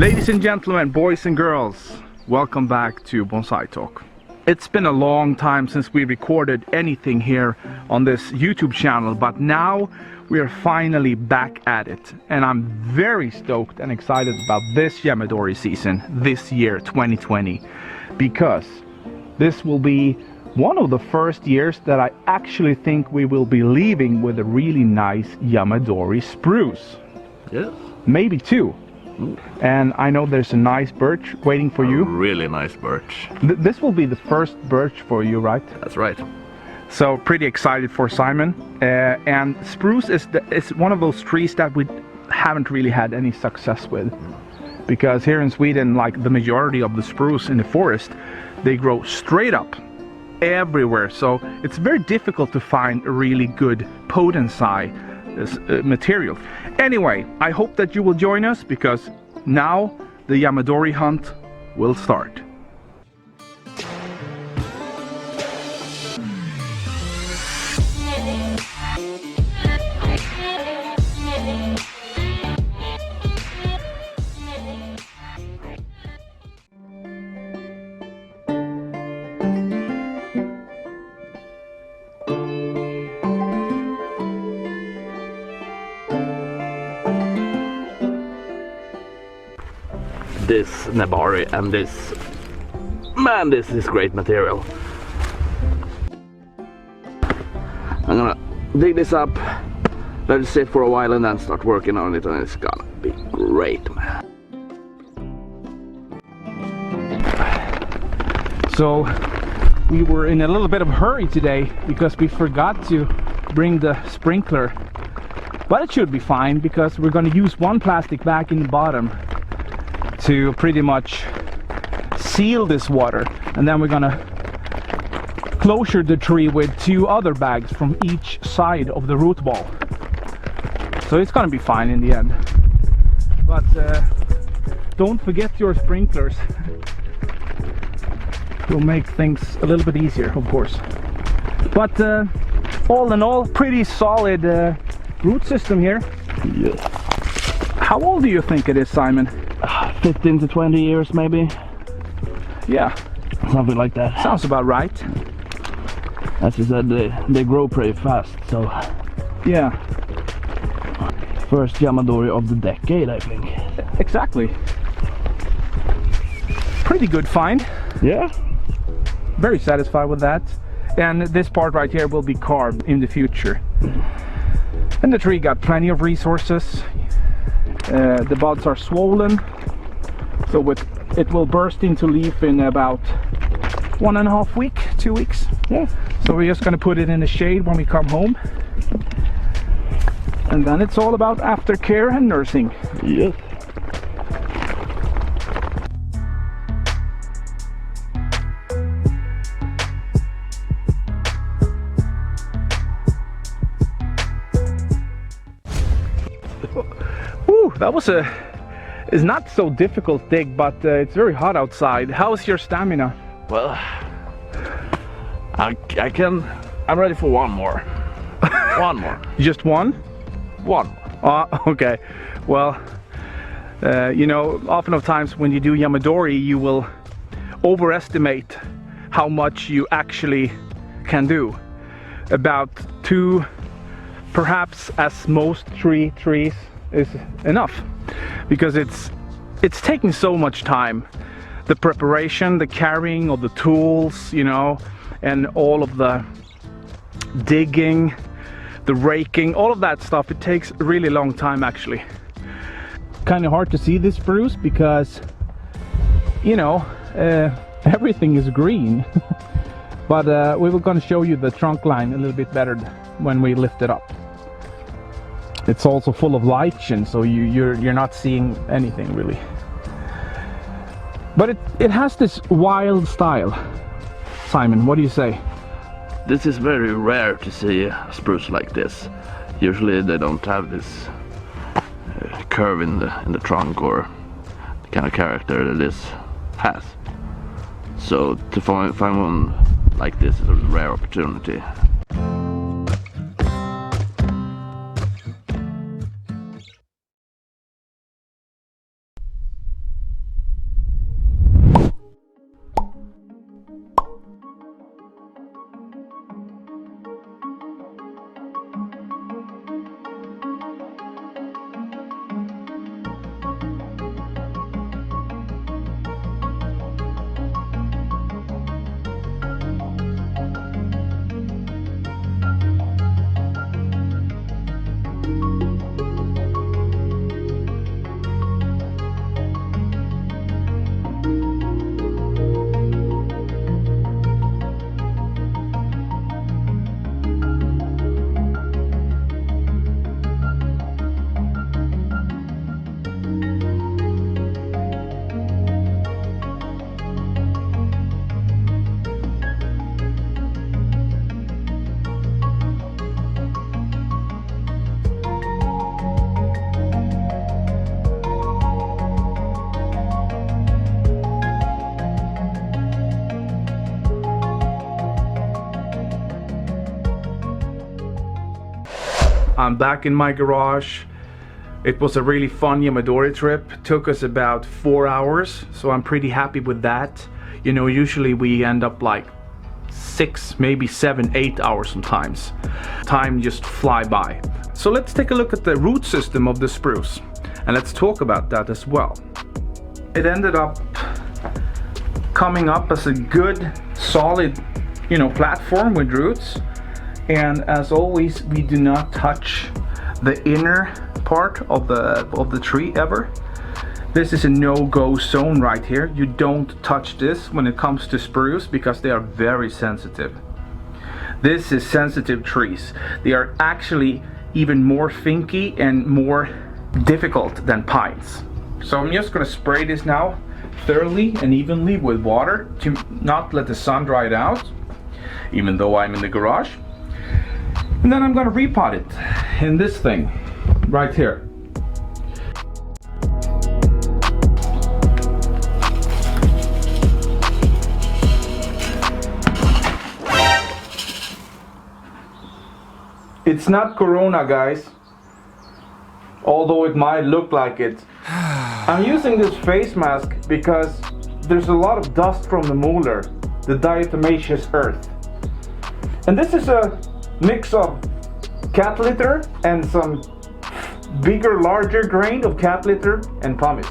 Ladies and gentlemen, boys and girls, welcome back to Bonsaitalk. It's been a long time since we recorded anything here on this YouTube channel, but now we are finally back at it. And I'm very stoked and excited about this Yamadori season this year, 2020, because this will be one of the first years that I actually think we will be leaving with a really nice Yamadori spruce. Yes. Maybe two. And I know there's a nice birch waiting for you. Really nice birch. This will be the first birch for you, right? That's right. So pretty excited for Simon. And spruce is one of those trees that we haven't really had any success with. Because here in Sweden, like the majority of the spruce in the forest, they grow straight up everywhere. So it's very difficult to find a really good Bonsai material. Anyway, I hope that you will join us, because now the Yamadori hunt will start. This Yamadori and this is great material. I'm gonna dig this up, let it sit for a while, and then start working on it, and it's gonna be great, man. So we were in a little bit of a hurry today because we forgot to bring the sprinkler, but it should be fine because we're going to use one plastic bag in the bottom to pretty much seal this water, and then we're gonna closure the tree with two other bags from each side of the root ball. So it's gonna be fine in the end, but don't forget your sprinklers. Will make things a little bit easier, of course. But all in all, pretty solid root system here. Yes. How old do you think it is, Simon? 15 to 20 years maybe. Yeah, something like that. Sounds about right. As you said, they grow pretty fast, so yeah. First Yamadori of the decade, I think. Exactly. Pretty good find. Yeah. Very satisfied with that. And this part right here will be carved in the future. And the tree got plenty of resources. The buds are swollen, so it will burst into leaf in about 1.5 weeks, 2 weeks. Yeah. So we're just gonna put it in the shade when we come home, and then it's all about aftercare and nursing. Yes. That was it's not so difficult dig, but it's very hot outside. How's your stamina? Well, I'm ready for one more. One more. Just one? One more. Okay. Well, you know, often of times when you do Yamadori, you will overestimate how much you actually can do. About 2, perhaps as most trees is enough, because it's taking so much time. The preparation, the carrying of the tools, you know, and all of the digging, the raking, all of that stuff, it takes a really long time actually. Kind of hard to see this spruce because, you know, everything is green. But we were going to show you the trunk line a little bit better when we lift it up. It's also full of lichen, so you're not seeing anything really. But it has this wild style. Simon, what do you say? This is very rare to see a spruce like this. Usually they don't have this curve in the trunk or the kind of character that this has. So to find one like this is a rare opportunity. I'm back in my garage. It was a really fun Yamadori trip. Took us about 4 hours, so I'm pretty happy with that. You know, usually we end up like 6, maybe 7, 8 hours sometimes. Time just fly by. So let's take a look at the root system of the spruce, and let's talk about that as well. It ended up coming up as a good, solid, you know, platform with roots. And as always, we do not touch the inner part of the tree ever. This is a no-go zone right here. You don't touch this when it comes to spruce because they are very sensitive. This is sensitive trees. They are actually even more finky and more difficult than pines. So I'm just gonna spray this now thoroughly and evenly with water to not let the sun dry it out, even though I'm in the garage. And then I'm gonna repot it in this thing right here. It's not Corona, guys, although it might look like it. I'm using this face mask because there's a lot of dust from the molar, the diatomaceous earth. And this is a mix of cat litter and some bigger, larger grain of cat litter and pumice.